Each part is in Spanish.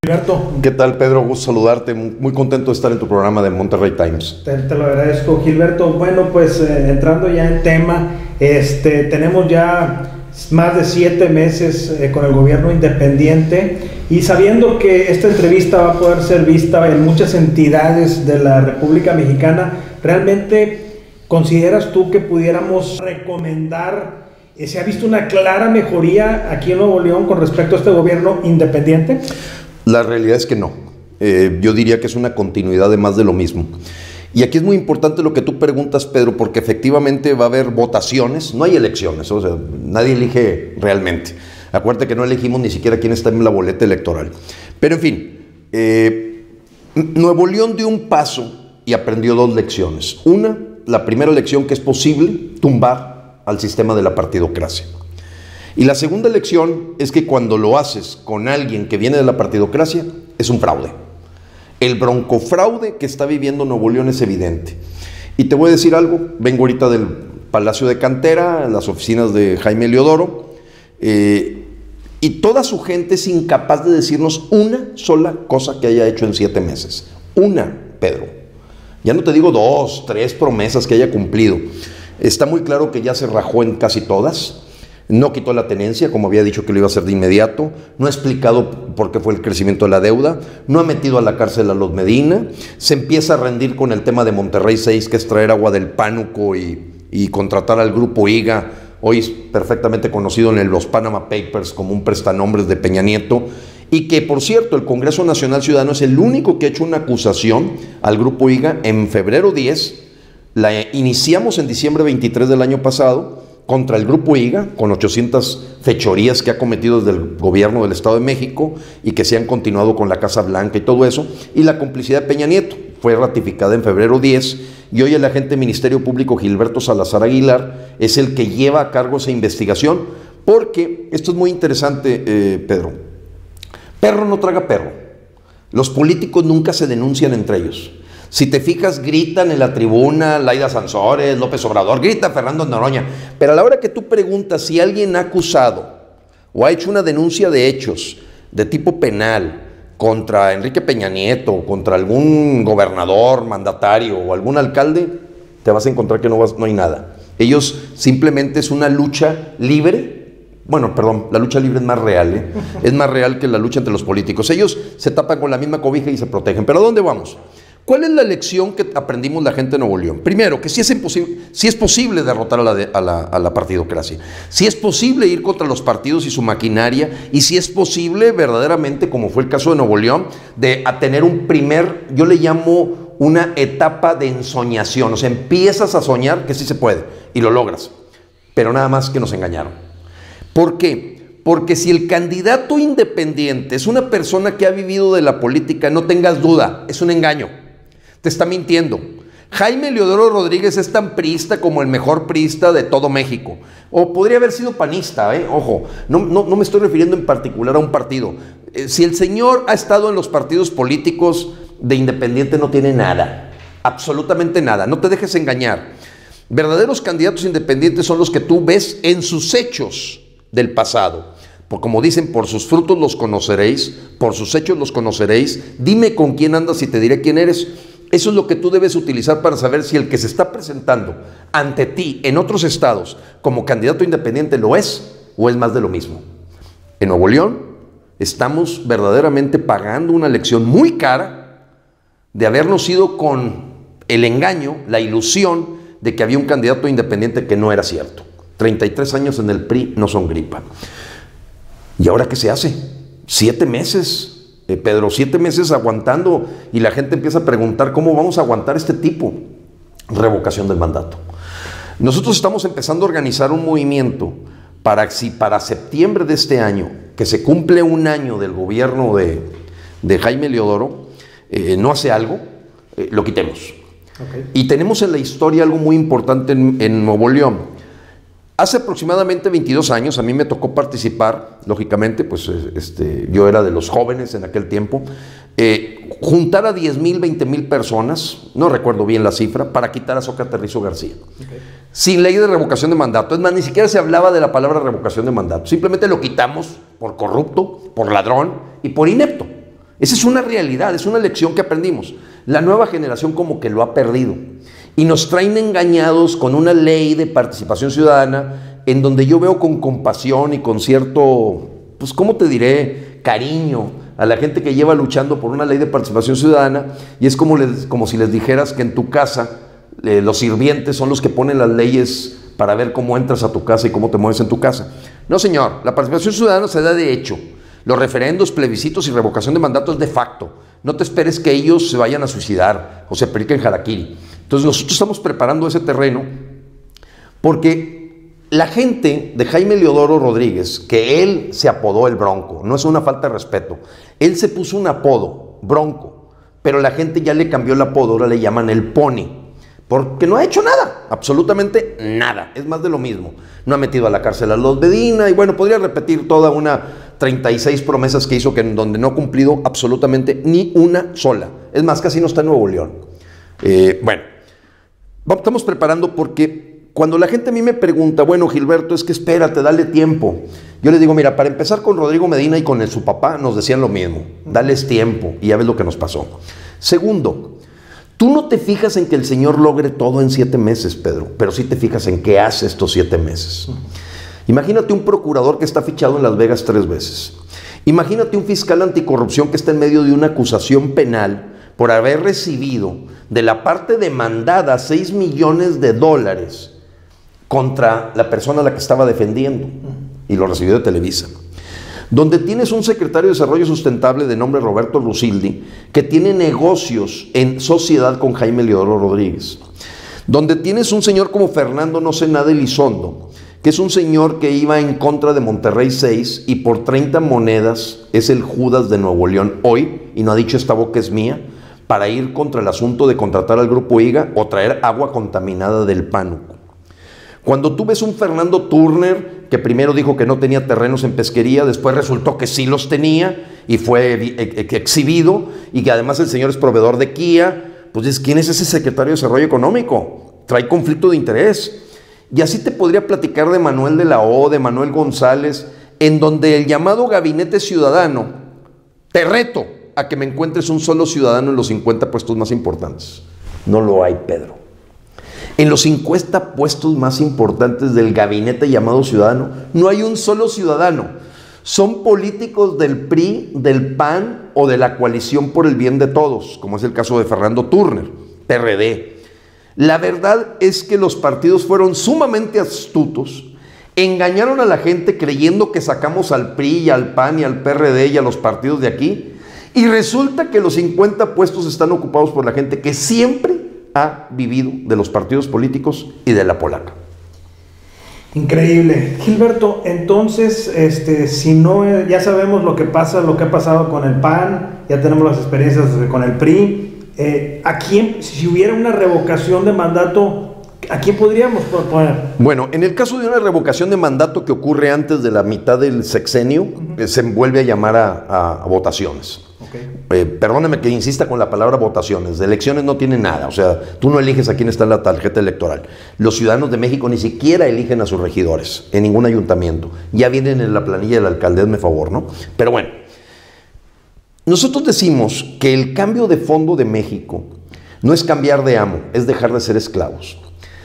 Gilberto. ¿Qué tal, Pedro? Gusto saludarte. Muy contento de estar en tu programa de Monterrey Times. Te lo agradezco, Gilberto. Bueno, pues entrando ya en tema, tenemos ya más de 7 meses con el gobierno independiente y sabiendo que esta entrevista va a poder ser vista en muchas entidades de la República Mexicana, ¿realmente consideras tú que pudiéramos recomendar, se ha visto una clara mejoría aquí en Nuevo León con respecto a este gobierno independiente? La realidad es que no. Yo diría que es una continuidad de más de lo mismo. Y aquí es muy importante lo que tú preguntas, Pedro, porque efectivamente va a haber votaciones, no hay elecciones, o sea, nadie elige realmente. Acuérdate que no elegimos ni siquiera quién está en la boleta electoral. Pero en fin, Nuevo León dio un paso y aprendió 2 lecciones. Una, la primera lección, que es posible tumbar al sistema de la partidocracia. Y la segunda lección es que cuando lo haces con alguien que viene de la partidocracia, es un fraude. El broncofraude que está viviendo Nuevo León es evidente. Y te voy a decir algo, vengo ahorita del Palacio de Cantera, en las oficinas de Jaime Leodoro, y toda su gente es incapaz de decirnos una sola cosa que haya hecho en 7 meses. Una, Pedro. Ya no te digo 2, 3 promesas que haya cumplido. Está muy claro que ya se rajó en casi todas. No quitó la tenencia, como había dicho que lo iba a hacer de inmediato. No ha explicado por qué fue el crecimiento de la deuda. No ha metido a la cárcel a los Medina. Se empieza a rendir con el tema de Monterrey 6, que es traer agua del Pánuco y contratar al grupo IGA, hoy perfectamente conocido en los Panama Papers como un prestanombres de Peña Nieto. Y que, por cierto, el Congreso Nacional Ciudadano es el único que ha hecho una acusación al grupo IGA en febrero 10. La iniciamos en diciembre 23 del año pasado, contra el grupo IGA, con 800 fechorías que ha cometido desde el gobierno del Estado de México y que se han continuado con la Casa Blanca y todo eso, y la complicidad de Peña Nieto fue ratificada en febrero 10, y hoy el agente del Ministerio Público Gilberto Salazar Aguilar es el que lleva a cargo esa investigación, porque esto es muy interesante, Pedro. Perro no traga perro. Los políticos nunca se denuncian entre ellos. Si te fijas, gritan en la tribuna Laida Sansores, López Obrador, grita Fernando Noroña, pero a la hora que tú preguntas si alguien ha acusado o ha hecho una denuncia de hechos de tipo penal contra Enrique Peña Nieto, contra algún gobernador, mandatario o algún alcalde, te vas a encontrar que no hay nada. Ellos simplemente es una lucha libre. Bueno, perdón, la lucha libre es más real, es más real que la lucha entre los políticos. Ellos se tapan con la misma cobija y se protegen. ¿Pero a dónde vamos? ¿Cuál es la lección que aprendimos la gente de Nuevo León? Primero, que sí es posible derrotar a la partidocracia, sí es posible ir contra los partidos y su maquinaria, y sí es posible verdaderamente, como fue el caso de Nuevo León, de tener un primer, yo le llamo una etapa de ensoñación. O sea, empiezas a soñar que sí se puede y lo logras, pero nada más que nos engañaron. ¿Por qué? Porque si el candidato independiente es una persona que ha vivido de la política, no tengas duda, es un engaño. Te está mintiendo. Jaime Leodoro Rodríguez es tan priista como el mejor priista de todo México. O podría haber sido panista, ojo, no me estoy refiriendo en particular a un partido. Si el señor ha estado en los partidos políticos, de independiente no tiene nada, absolutamente nada. No te dejes engañar. Verdaderos candidatos independientes son los que tú ves en sus hechos del pasado. Como dicen, por sus frutos los conoceréis, por sus hechos los conoceréis. Dime con quién andas y te diré quién eres. Eso es lo que tú debes utilizar para saber si el que se está presentando ante ti en otros estados como candidato independiente lo es o es más de lo mismo. En Nuevo León estamos verdaderamente pagando una lección muy cara de habernos ido con el engaño, la ilusión de que había un candidato independiente que no era cierto. 33 años en el PRI no son gripa. ¿Y ahora qué se hace? 7 meses. Pedro, 7 meses aguantando, y la gente empieza a preguntar cómo vamos a aguantar este tipo. Revocación del mandato. Nosotros estamos empezando a organizar un movimiento para septiembre de este año, que se cumple 1 año del gobierno de Jaime Leodoro, no hace algo, lo quitemos. Okay. Y tenemos en la historia algo muy importante en Nuevo León. Hace aproximadamente 22 años a mí me tocó participar, lógicamente, pues yo era de los jóvenes en aquel tiempo, juntar a 10,000, 20,000 personas, no recuerdo bien la cifra, para quitar a Sócrates Rizo García. Okay. Sin ley de revocación de mandato. Es más, ni siquiera se hablaba de la palabra revocación de mandato. Simplemente lo quitamos por corrupto, por ladrón y por inepto. Esa es una realidad, es una lección que aprendimos. La nueva generación como que lo ha perdido y nos traen engañados con una ley de participación ciudadana en donde yo veo con compasión y con cierto, pues, ¿cómo te diré?, cariño a la gente que lleva luchando por una ley de participación ciudadana, y es como si les dijeras que en tu casa los sirvientes son los que ponen las leyes para ver cómo entras a tu casa y cómo te mueves en tu casa. No, señor, la participación ciudadana se da de hecho. Los referendos, plebiscitos y revocación de mandato es de facto. No te esperes que ellos se vayan a suicidar o se apliquen harakiri. Entonces nosotros estamos preparando ese terreno porque la gente de Jaime Leodoro Rodríguez, que él se apodó el Bronco, no es una falta de respeto, él se puso un apodo, Bronco, pero la gente ya le cambió el apodo, ahora le llaman el Pony, porque no ha hecho nada, absolutamente nada, es más de lo mismo. No ha metido a la cárcel a los Medina y bueno, podría repetir toda una 36 promesas que hizo donde no ha cumplido absolutamente ni una sola. Es más, casi no está en Nuevo León. Bueno, estamos preparando porque cuando la gente a mí me pregunta, bueno, Gilberto, es que espérate, dale tiempo. Yo les digo, mira, para empezar con Rodrigo Medina y con su papá nos decían lo mismo, dales tiempo y ya ves lo que nos pasó. Segundo, tú no te fijas en que el Señor logre todo en 7 meses, Pedro, pero sí te fijas en qué hace estos 7 meses. Imagínate un procurador que está fichado en Las Vegas 3 veces. Imagínate un fiscal anticorrupción que está en medio de una acusación penal por haber recibido de la parte demandada $6 millones contra la persona a la que estaba defendiendo, y lo recibió de Televisa. Donde tienes un secretario de Desarrollo Sustentable de nombre Roberto Lusildi, que tiene negocios en sociedad con Jaime Leodoro Rodríguez. Donde tienes un señor como Fernando No sé nada Elizondo, que es un señor que iba en contra de Monterrey 6 y por 30 monedas es el Judas de Nuevo León hoy, y no ha dicho esta boca es mía, para ir contra el asunto de contratar al Grupo IGA o traer agua contaminada del Pánuco. Cuando tú ves un Fernando Turner, que primero dijo que no tenía terrenos en pesquería, después resultó que sí los tenía y fue exhibido, y que además el señor es proveedor de Kia, pues ¿quién es ese secretario de Desarrollo Económico? Trae conflicto de interés. Y así te podría platicar de Manuel de la O, de Manuel González, en donde el llamado gabinete ciudadano, te reto a que me encuentres un solo ciudadano en los 50 puestos más importantes. No lo hay, Pedro. En los 50 puestos más importantes del gabinete llamado ciudadano, no hay un solo ciudadano. Son políticos del PRI, del PAN o de la coalición por el bien de todos, como es el caso de Fernando Turner, PRD. La verdad es que los partidos fueron sumamente astutos, engañaron a la gente creyendo que sacamos al PRI y al PAN y al PRD y a los partidos de aquí, y resulta que los 50 puestos están ocupados por la gente que siempre ha vivido de los partidos políticos y de la polaca. Increíble. Gilberto, entonces, si no, ya sabemos lo que pasa, lo que ha pasado con el PAN, ya tenemos las experiencias con el PRI. ¿A quién, si hubiera una revocación de mandato, a quién podríamos proponer? Bueno, en el caso de una revocación de mandato que ocurre antes de la mitad del sexenio, se vuelve a llamar a votaciones. Okay. Perdóname que insista con la palabra votaciones. De elecciones no tiene nada. O sea, tú no eliges a quién está en la tarjeta electoral. Los ciudadanos de México ni siquiera eligen a sus regidores en ningún ayuntamiento. Ya vienen en la planilla del alcalde, hazme favor, ¿no? Pero bueno, nosotros decimos que el cambio de fondo de México no es cambiar de amo, es dejar de ser esclavos.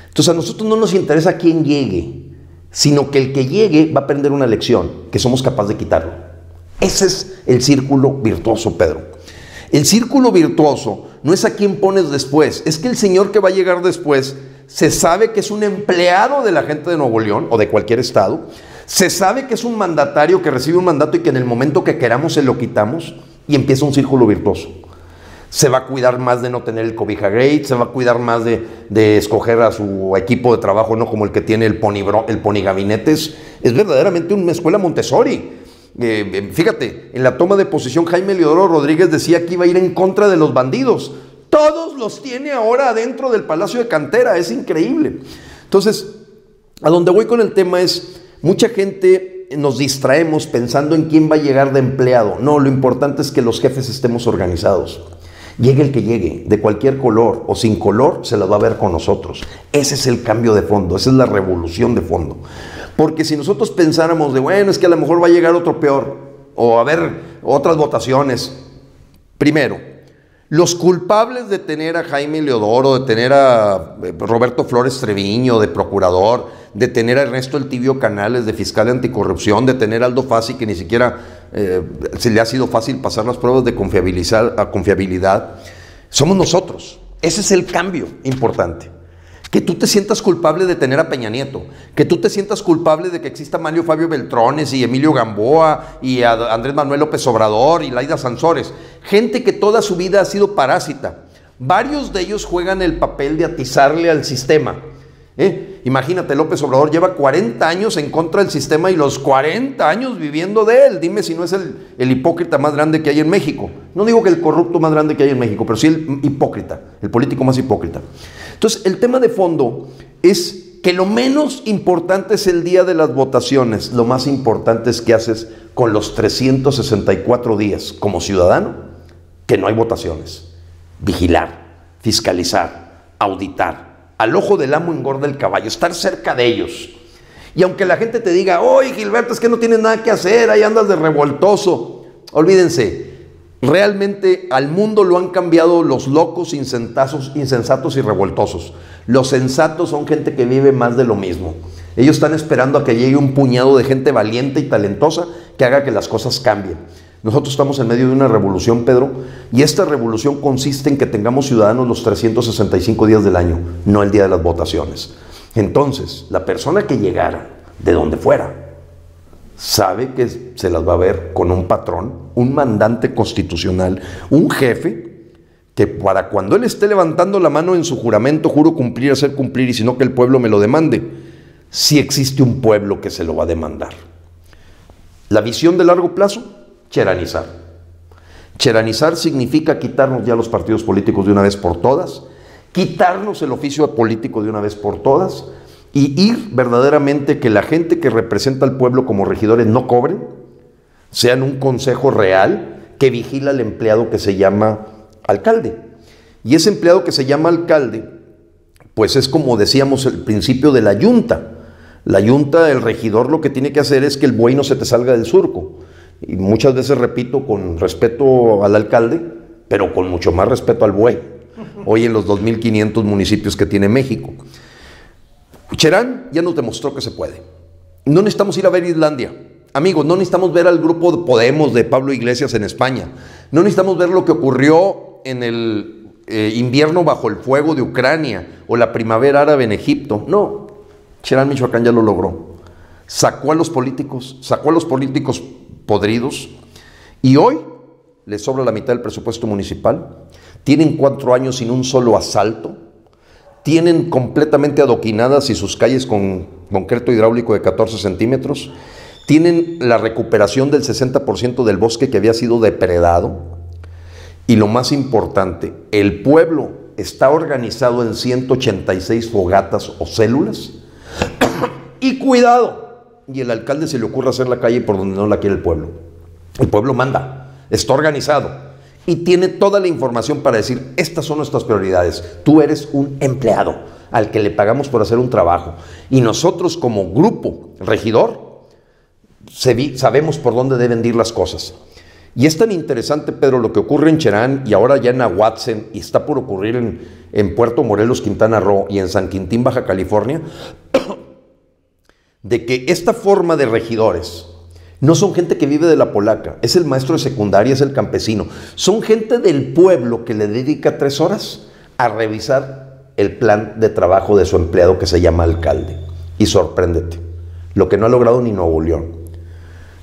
Entonces a nosotros no nos interesa quién llegue, sino que el que llegue va a aprender una lección, que somos capaces de quitarlo. Ese es el círculo virtuoso, Pedro. El círculo virtuoso no es a quién pones después, es que el señor que va a llegar después se sabe que es un empleado de la gente de Nuevo León o de cualquier estado, se sabe que es un mandatario que recibe un mandato y que en el momento que queramos se lo quitamos, y empieza un círculo virtuoso. Se va a cuidar más de no tener el cobija-gate, se va a cuidar más de escoger a su equipo de trabajo, no como el que tiene el Pony Gabinetes. Es verdaderamente una escuela Montessori. Fíjate, en la toma de posesión Jaime Leodoro Rodríguez decía que iba a ir en contra de los bandidos. Todos los tiene ahora adentro del Palacio de Cantera, es increíble. Entonces, a donde voy con el tema es, mucha gente nos distraemos pensando en quién va a llegar de empleado. No, lo importante es que los jefes estemos organizados. Llegue el que llegue, de cualquier color o sin color, se la va a ver con nosotros. Ese es el cambio de fondo, esa es la revolución de fondo. Porque si nosotros pensáramos de, bueno, es que a lo mejor va a llegar otro peor, o a haber otras votaciones, Primero, los culpables de tener a Jaime Leodoro, de tener a Roberto Flores Treviño de procurador, de tener a Ernesto El Tibio Canales de fiscal anticorrupción, de tener a Aldo Fassi, que ni siquiera se le ha sido fácil pasar las pruebas de confiabilidad, somos nosotros. Ese es el cambio importante. Que tú te sientas culpable de tener a Peña Nieto, que tú te sientas culpable de que exista Manlio Fabio Beltrones y Emilio Gamboa y a Andrés Manuel López Obrador y Laida Sansores, gente que toda su vida ha sido parásita. Varios de ellos juegan el papel de atizarle al sistema. Imagínate, López Obrador lleva 40 años en contra del sistema y los 40 años viviendo de él. Dime si no es el hipócrita más grande que hay en México. No digo que el corrupto más grande que hay en México, pero sí el hipócrita, el político más hipócrita. Entonces, el tema de fondo es que lo menos importante es el día de las votaciones. Lo más importante es qué haces con los 364 días como ciudadano que no hay votaciones. Vigilar, fiscalizar, auditar. Al ojo del amo engorda el caballo, estar cerca de ellos. Y aunque la gente te diga, oye Gilberto, es que no tienes nada que hacer, ahí andas de revoltoso. Olvídense, realmente al mundo lo han cambiado los locos, insensatos y revoltosos. Los sensatos son gente que vive más de lo mismo. Ellos están esperando a que llegue un puñado de gente valiente y talentosa que haga que las cosas cambien. Nosotros estamos en medio de una revolución, Pedro, y esta revolución consiste en que tengamos ciudadanos los 365 días del año, no el día de las votaciones. Entonces, la persona que llegara, de donde fuera, sabe que se las va a ver con un patrón, un mandante constitucional, un jefe, que para cuando él esté levantando la mano en su juramento, juro cumplir, hacer cumplir, y si no que el pueblo me lo demande, sí existe un pueblo que se lo va a demandar. La visión de largo plazo, cheranizar. Cheranizar significa quitarnos ya los partidos políticos de una vez por todas, quitarnos el oficio político de una vez por todas y ir verdaderamente que la gente que representa al pueblo como regidores no cobren, sean un consejo real que vigila al empleado que se llama alcalde. Y ese empleado que se llama alcalde, pues es como decíamos al principio de la yunta. La yunta, el regidor lo que tiene que hacer es que el buey no se te salga del surco. Y muchas veces repito con respeto al alcalde, pero con mucho más respeto al buey. Hoy en los 2.500 municipios que tiene México. Cherán ya nos demostró que se puede. No necesitamos ir a ver Islandia. Amigos, no necesitamos ver al grupo de Podemos de Pablo Iglesias en España. No necesitamos ver lo que ocurrió en el invierno bajo el fuego de Ucrania o la primavera árabe en Egipto. No, Cherán, Michoacán ya lo logró. Sacó a los políticos podridos y hoy les sobra la mitad del presupuesto municipal. Tienen 4 años sin un solo asalto. Tienen completamente adoquinadas y sus calles con concreto hidráulico de 14 centímetros. Tienen la recuperación del 60% del bosque que había sido depredado. Y lo más importante, el pueblo está organizado en 186 fogatas o células. Y cuidado, y el alcalde se le ocurre hacer la calle por donde no la quiere el pueblo. El pueblo manda, está organizado. Y tiene toda la información para decir, estas son nuestras prioridades. Tú eres un empleado al que le pagamos por hacer un trabajo. Y nosotros como grupo regidor sabemos por dónde deben ir las cosas. Y es tan interesante, Pedro, lo que ocurre en Cherán y ahora ya en Ahuatzen y está por ocurrir en Puerto Morelos, Quintana Roo y en San Quintín, Baja California, de que esta forma de regidores no son gente que vive de la polaca, es el maestro de secundaria, es el campesino. Son gente del pueblo que le dedica 3 horas a revisar el plan de trabajo de su empleado que se llama alcalde. Y sorpréndete, lo que no ha logrado ni Nuevo León.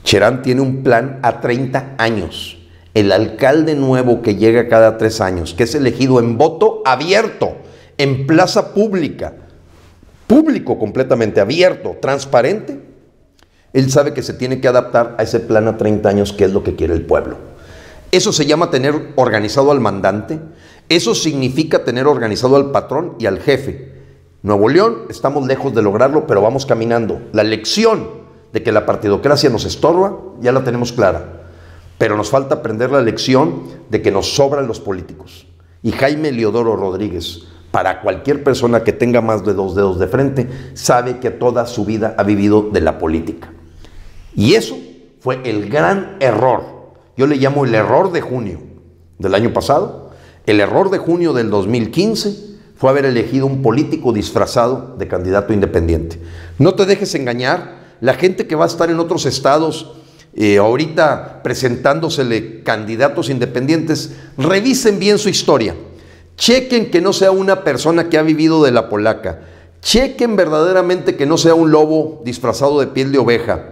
Cherán tiene un plan a 30 años. El alcalde nuevo que llega cada 3 años, que es elegido en voto abierto, en plaza pública, público completamente abierto, transparente, él sabe que se tiene que adaptar a ese plan a 30 años, que es lo que quiere el pueblo. Eso se llama tener organizado al mandante, eso significa tener organizado al patrón y al jefe. Nuevo León, estamos lejos de lograrlo, pero vamos caminando. La lección de que la partidocracia nos estorba, ya la tenemos clara. Pero nos falta aprender la lección de que nos sobran los políticos. Y Jaime Leodoro Rodríguez, para cualquier persona que tenga más de 2 dedos de frente, sabe que toda su vida ha vivido de la política. Y eso fue el gran error. Yo le llamo el error de junio, del año pasado. El error de junio del 2015 fue haber elegido un político disfrazado de candidato independiente. No te dejes engañar. La gente que va a estar en otros estados ahorita presentándosele candidatos independientes, revisen bien su historia. Chequen que no sea una persona que ha vivido de la polaca. Chequen verdaderamente que no sea un lobo disfrazado de piel de oveja.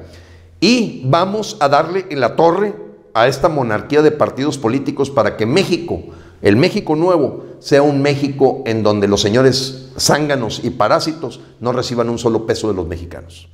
Y vamos a darle en la torre a esta monarquía de partidos políticos para que México, el México nuevo, sea un México en donde los señores zánganos y parásitos no reciban un solo peso de los mexicanos.